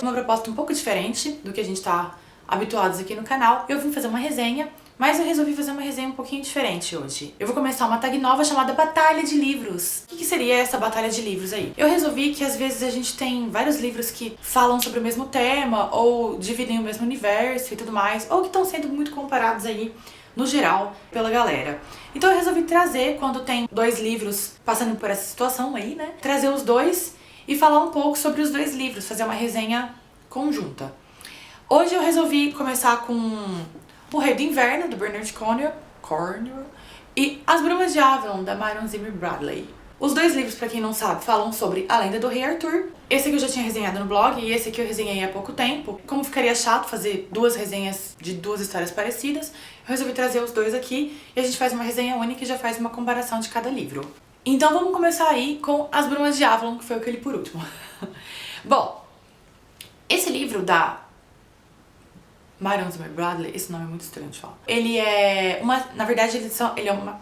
uma proposta um pouco diferente do que a gente tá habituados aqui no canal. Eu vim fazer uma resenha, mas eu resolvi fazer uma resenha um pouquinho diferente hoje. Eu vou começar uma tag nova chamada Batalha de Livros. O que seria essa Batalha de Livros aí? Eu resolvi que às vezes a gente tem vários livros que falam sobre o mesmo tema, ou dividem o mesmo universo e tudo mais, ou que estão sendo muito comparados aí, no geral, pela galera. Então eu resolvi trazer, quando tem dois livros passando por essa situação aí, né? Trazer os dois e falar um pouco sobre os dois livros, fazer uma resenha conjunta. Hoje eu resolvi começar com O Rei do Inverno, do Bernard Cornwell, e As Brumas de Avalon, da Marion Zimmer Bradley. Os dois livros, pra quem não sabe, falam sobre a lenda do Rei Arthur. Esse aqui eu já tinha resenhado no blog e esse aqui eu resenhei há pouco tempo. Como ficaria chato fazer duas resenhas de duas histórias parecidas, eu resolvi trazer os dois aqui e a gente faz uma resenha única e já faz uma comparação de cada livro. Então vamos começar aí com As Brumas de Avalon, que foi o que eu li por último. Bom, esse livro da Marion Zimmer Bradley, esse nome é muito estranho de falar. Ele é uma... Na verdade, ele é uma...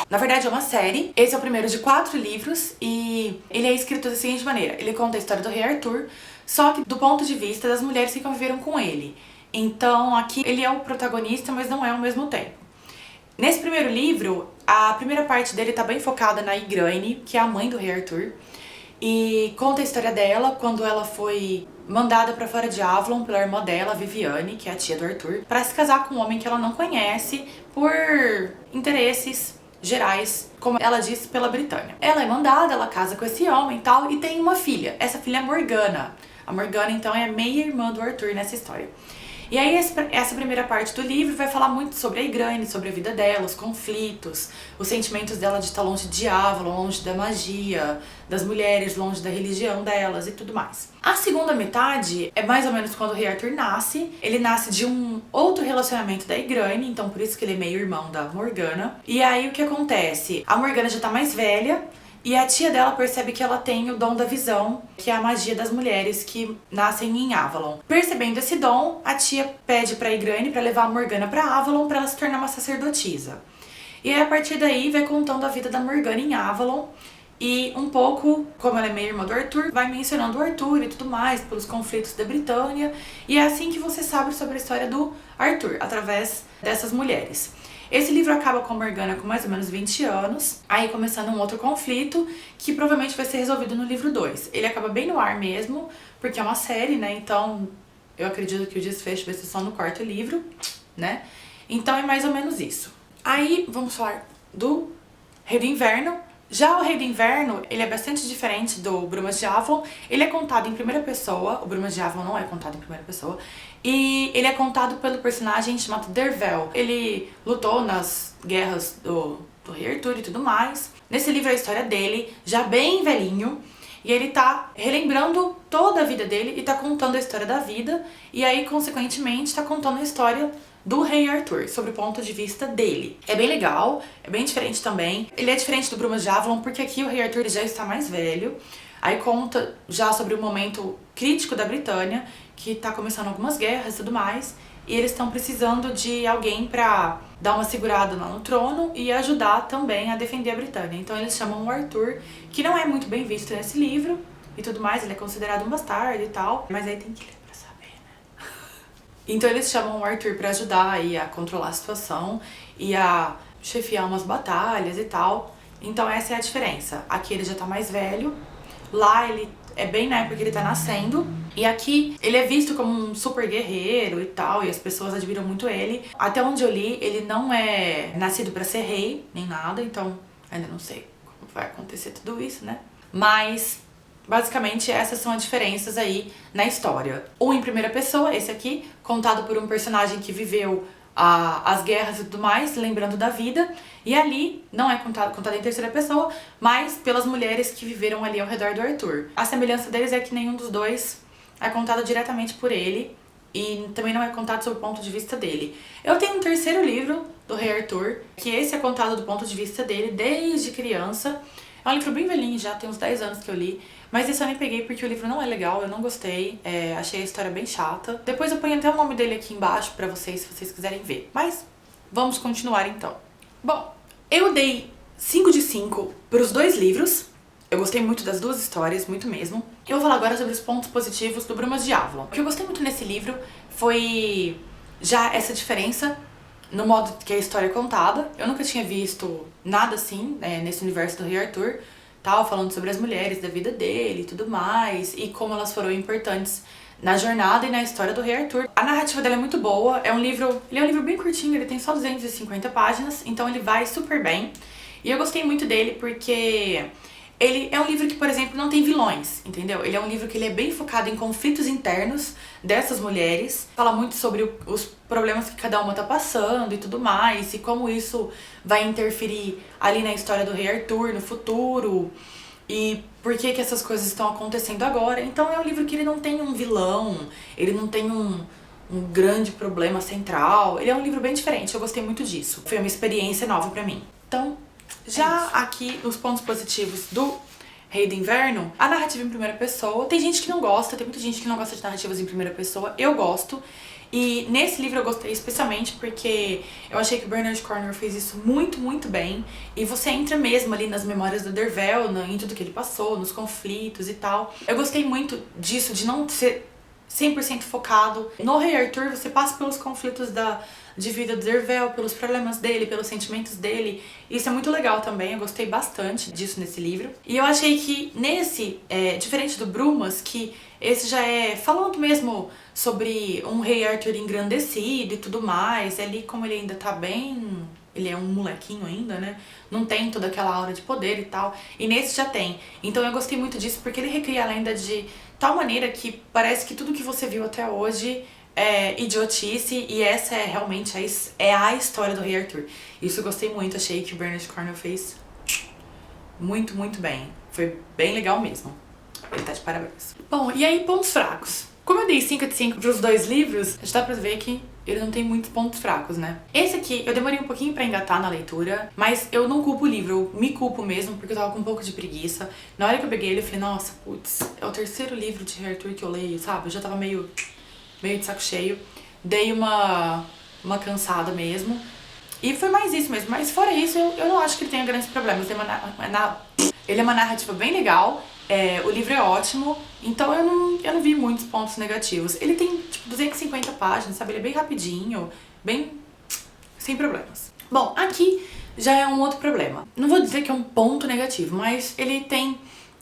Na verdade, é uma série. Esse é o primeiro de 4 livros e ele é escrito da seguinte maneira. Ele conta a história do Rei Arthur, só que do ponto de vista das mulheres que conviveram com ele. Então, aqui ele é o protagonista, mas não é ao mesmo tempo. Nesse primeiro livro, a primeira parte dele tá bem focada na Igraine, que é a mãe do Rei Arthur, e conta a história dela quando ela foi mandada pra fora de Avalon pela irmã dela, Viviane, que é a tia do Arthur, pra se casar com um homem que ela não conhece por interesses gerais, como ela disse, pela Britânia. Ela é mandada, ela casa com esse homem e tal, e tem uma filha. Essa filha é Morgana. A Morgana, então, é a meia-irmã do Arthur nessa história. E aí essa primeira parte do livro vai falar muito sobre a Igraine, sobre a vida dela, os conflitos, os sentimentos dela de estar longe de Avalon, longe da magia, das mulheres, longe da religião delas e tudo mais. A segunda metade é mais ou menos quando o Rei Arthur nasce. Ele nasce de um outro relacionamento da Igraine, então por isso que ele é meio irmão da Morgana. E aí o que acontece? A Morgana já tá mais velha, e a tia dela percebe que ela tem o dom da visão, que é a magia das mulheres que nascem em Avalon. Percebendo esse dom, a tia pede pra Igraine pra levar a Morgana pra Avalon pra ela se tornar uma sacerdotisa. E aí, a partir daí, vai contando a vida da Morgana em Avalon. E um pouco, como ela é meio irmã do Arthur, vai mencionando o Arthur e tudo mais, pelos conflitos da Britânia. E é assim que você sabe sobre a história do Arthur, através dessas mulheres. Esse livro acaba com a Morgana com mais ou menos 20 anos, aí começando um outro conflito, que provavelmente vai ser resolvido no livro 2. Ele acaba bem no ar mesmo, porque é uma série, né, então eu acredito que o desfecho vai ser só no 4º livro, né, então é mais ou menos isso. Aí vamos falar do Rei do Inverno. Já o Rei do Inverno, ele é bastante diferente do Brumas de Avalon. Ele é contado em primeira pessoa, o Brumas de Avalon não é contado em primeira pessoa, e ele é contado pelo personagem chamado Dervel. Ele lutou nas guerras do Rei Arthur e tudo mais. Nesse livro é a história dele, já bem velhinho, e ele tá relembrando toda a vida dele e tá contando a história da vida, e aí, consequentemente, tá contando a história do Rei Arthur, sobre o ponto de vista dele. É bem legal, é bem diferente também. Ele é diferente do Brumas de Avalon, porque aqui o Rei Arthur ele já está mais velho. Aí conta já sobre o momento crítico da Britânia, que tá começando algumas guerras e tudo mais. E eles estão precisando de alguém pra dar uma segurada lá no trono e ajudar também a defender a Britânia. Então eles chamam o Arthur, que não é muito bem visto nesse livro e tudo mais. Ele é considerado um bastardo e tal, mas aí tem que ler. Então eles chamam o Arthur pra ajudar aí a controlar a situação e a chefiar umas batalhas e tal. Então essa é a diferença. Aqui ele já tá mais velho, lá ele é bem na época que ele tá nascendo. E aqui ele é visto como um super guerreiro e tal, e as pessoas admiram muito ele. Até onde eu li, ele não é nascido pra ser rei, nem nada, então ainda não sei como vai acontecer tudo isso, né? Mas basicamente, essas são as diferenças aí na história. Um em primeira pessoa, esse aqui, contado por um personagem que viveu as guerras e tudo mais, lembrando da vida. E ali, não é contado em terceira pessoa, mas pelas mulheres que viveram ali ao redor do Arthur. A semelhança deles é que nenhum dos dois é contado diretamente por ele e também não é contado sob o ponto de vista dele. Eu tenho um terceiro livro do Rei Arthur, que esse é contado do ponto de vista dele desde criança. É um livro bem velhinho já, tem uns 10 anos que eu li. Mas esse eu nem peguei porque o livro não é legal, eu não gostei. Achei a história bem chata. Depois eu ponho até o nome dele aqui embaixo pra vocês, se vocês quiserem ver. Mas vamos continuar então. Bom, eu dei 5 de 5 pros dois livros. Eu gostei muito das duas histórias, muito mesmo. Eu vou falar agora sobre os pontos positivos do Brumas de Avalon. O que eu gostei muito nesse livro foi já essa diferença no modo que a história é contada. Eu nunca tinha visto nada assim, nesse universo do Rei Arthur, tal, falando sobre as mulheres da vida dele e tudo mais, e como elas foram importantes na jornada e na história do Rei Arthur. A narrativa dela é muito boa, ele é um livro bem curtinho, ele tem só 250 páginas, então ele vai super bem. E eu gostei muito dele porque ele é um livro que, por exemplo, não tem vilões, entendeu? Ele é um livro que ele é bem focado em conflitos internos dessas mulheres. Fala muito sobre os problemas que cada uma tá passando e tudo mais, e como isso vai interferir ali na história do Rei Arthur no futuro, e por que essas coisas estão acontecendo agora. Então é um livro que ele não tem um vilão, ele não tem um grande problema central. Ele é um livro bem diferente, eu gostei muito disso. Foi uma experiência nova pra mim. Então, já aqui os pontos positivos do Rei do Inverno, a narrativa em primeira pessoa. Tem gente que não gosta, tem muita gente que não gosta de narrativas em primeira pessoa. Eu gosto. E nesse livro eu gostei especialmente porque eu achei que o Bernard Cornwell fez isso muito, muito bem. E você entra mesmo ali nas memórias do Dervel, em tudo que ele passou, nos conflitos e tal. Eu gostei muito disso, de não ser 100% focado no Rei Arthur. Você passa pelos conflitos de vida do Dervel, pelos problemas dele, pelos sentimentos dele. Isso é muito legal também, eu gostei bastante disso nesse livro. E eu achei que nesse, diferente do Brumas, que esse já é falando mesmo sobre um Rei Arthur engrandecido e tudo mais, ali como ele ainda tá bem... Ele é um molequinho ainda, né? Não tem toda aquela aura de poder e tal. E nesse já tem. Então eu gostei muito disso porque ele recria a lenda de tal maneira que parece que tudo que você viu até hoje é idiotice, e essa é realmente a história do Rei Arthur. Isso eu gostei muito, achei que o Bernard Cornwell fez muito, muito bem. Foi bem legal mesmo. Ele tá de parabéns. Bom, e aí pontos fracos. Como eu dei 5 de 5 pros dois livros, já dá pra ver que ele não tem muitos pontos fracos, né? Esse aqui, eu demorei um pouquinho pra engatar na leitura, mas eu não culpo o livro, eu me culpo mesmo, porque eu tava com um pouco de preguiça. Na hora que eu peguei ele, eu falei, nossa, putz, é o terceiro livro de Rei Arthur que eu leio, sabe? Eu já tava meio de saco cheio. Dei uma cansada mesmo. E foi mais isso mesmo, mas fora isso, eu não acho que ele tenha grandes problemas. Ele é uma narrativa bem legal. O livro é ótimo, então eu não vi muitos pontos negativos. Ele tem, tipo, 250 páginas, sabe? Ele é bem rapidinho, bem... sem problemas. Bom, aqui já é um outro problema. Não vou dizer que é um ponto negativo, mas ele tem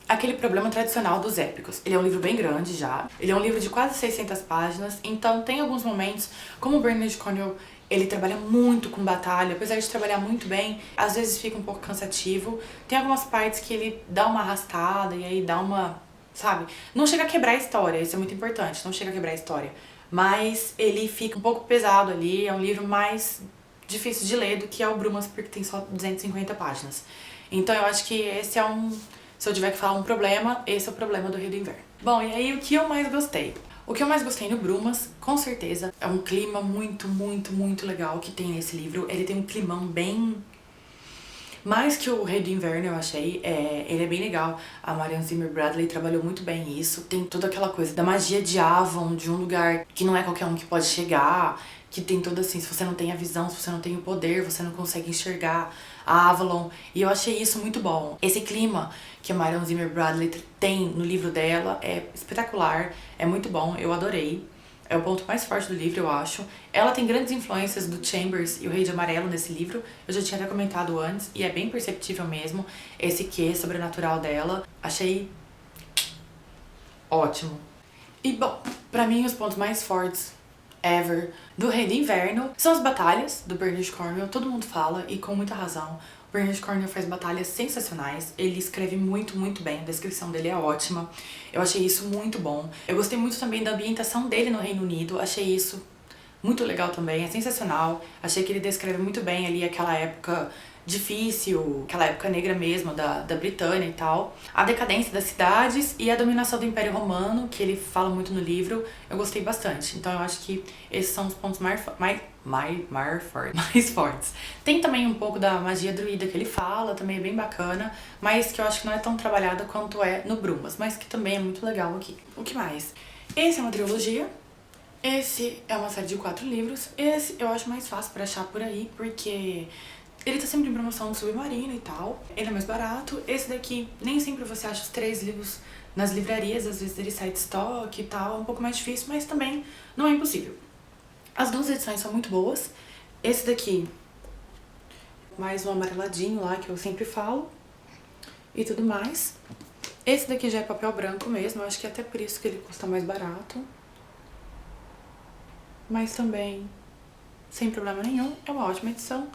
aquele problema tradicional dos épicos. Ele é um livro bem grande já, ele é um livro de quase 600 páginas, então tem alguns momentos, como o Bernard Cornwell, ele trabalha muito com batalha, apesar de trabalhar muito bem, às vezes fica um pouco cansativo. Tem algumas partes que ele dá uma arrastada e aí dá uma, sabe? Não chega a quebrar a história, isso é muito importante, não chega a quebrar a história. Mas ele fica um pouco pesado ali, é um livro mais difícil de ler do que é o Brumas, porque tem só 250 páginas. Então eu acho que esse é se eu tiver que falar um problema, esse é o problema do Rei do Inverno. Bom, e aí o que eu mais gostei? O que eu mais gostei no Brumas, com certeza, é um clima muito, muito, muito legal que tem nesse livro. Ele tem um climão bem... mais que o Rei do Inverno, eu achei. Ele é bem legal. A Marion Zimmer Bradley trabalhou muito bem isso. Tem toda aquela coisa da magia de Avon, de um lugar que não é qualquer um que pode chegar, que tem toda assim, se você não tem a visão, se você não tem o poder, você não consegue enxergar a Avalon. E eu achei isso muito bom. Esse clima que a Marion Zimmer Bradley tem no livro dela é espetacular, é muito bom, eu adorei. É o ponto mais forte do livro, eu acho. Ela tem grandes influências do Chambers e o Rei de Amarelo nesse livro. Eu já tinha até comentado antes, e é bem perceptível mesmo esse quê sobrenatural dela. Achei ótimo. E bom, pra mim os pontos mais fortes ever do Rei do Inverno são as batalhas do Bernard Cornwell. Todo mundo fala, e com muita razão. O Bernard Cornwell faz batalhas sensacionais, ele escreve muito, muito bem, a descrição dele é ótima. Eu achei isso muito bom. Eu gostei muito também da ambientação dele no Reino Unido, achei isso muito legal também, é sensacional. Achei que ele descreve muito bem ali aquela época difícil, aquela época negra mesmo da Britânia e tal. A decadência das cidades e a dominação do Império Romano, que ele fala muito no livro, eu gostei bastante. Então eu acho que esses são os pontos mais fortes. Tem também um pouco da magia druida que ele fala, também é bem bacana, mas que eu acho que não é tão trabalhada quanto é no Brumas, mas que também é muito legal aqui. O que mais? Esse é uma trilogia. Esse é uma série de 4 livros. Esse eu acho mais fácil pra achar por aí, porque Ele tá sempre em promoção do Submarino e tal. Ele é mais barato. Esse daqui, nem sempre você acha os 3 livros nas livrarias. Às vezes ele sai de estoque e tal. É um pouco mais difícil, mas também não é impossível. As 2 edições são muito boas. Esse daqui, mais um amareladinho lá, que eu sempre falo. E tudo mais. Esse daqui já é papel branco mesmo. Eu acho que é até por isso que ele custa mais barato. Mas também, sem problema nenhum, é uma ótima edição.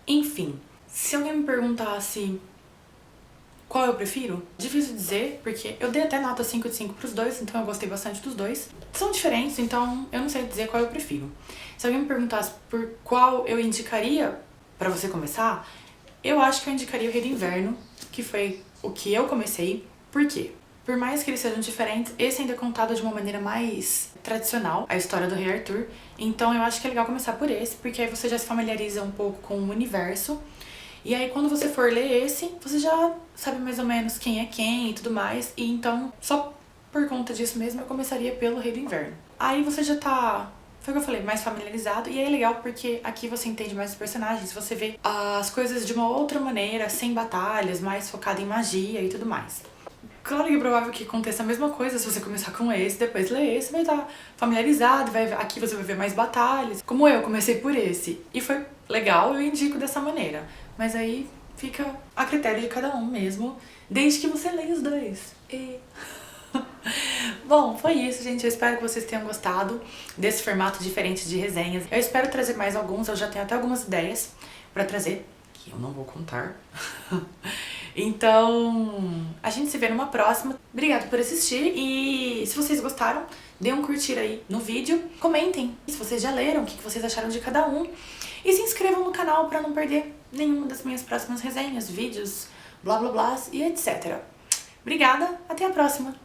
Enfim, se alguém me perguntasse qual eu prefiro, difícil dizer, porque eu dei até nota 5 de 5 pros dois, então eu gostei bastante dos dois. São diferentes, então eu não sei dizer qual eu prefiro. Se alguém me perguntasse por qual eu indicaria pra você começar, eu acho que eu indicaria o Rei do Inverno, que foi o que eu comecei. Por quê? Por mais que eles sejam diferentes, esse ainda é contado de uma maneira mais tradicional, a história do Rei Arthur. Então eu acho que é legal começar por esse, porque aí você já se familiariza um pouco com o universo. E aí quando você for ler esse, você já sabe mais ou menos quem é quem e tudo mais. E então, só por conta disso mesmo, eu começaria pelo Rei do Inverno. Aí você já tá, foi o que eu falei, mais familiarizado. E aí é legal porque aqui você entende mais os personagens, você vê as coisas de uma outra maneira, sem batalhas, mais focada em magia e tudo mais. Claro que é provável que aconteça a mesma coisa se você começar com esse, depois ler esse, vai estar familiarizado, aqui você vai ver mais batalhas. Como eu comecei por esse e foi legal, eu indico dessa maneira. Mas aí fica a critério de cada um mesmo, desde que você leia os dois. Bom, foi isso, gente. Eu espero que vocês tenham gostado desse formato diferente de resenhas. Eu espero trazer mais alguns, eu já tenho até algumas ideias pra trazer, que eu não vou contar. Então, a gente se vê numa próxima. Obrigada por assistir e se vocês gostaram, dê um curtir aí no vídeo. Comentem se vocês já leram, o que vocês acharam de cada um. E se inscrevam no canal para não perder nenhuma das minhas próximas resenhas, vídeos, blá blá blá e etc. Obrigada, até a próxima!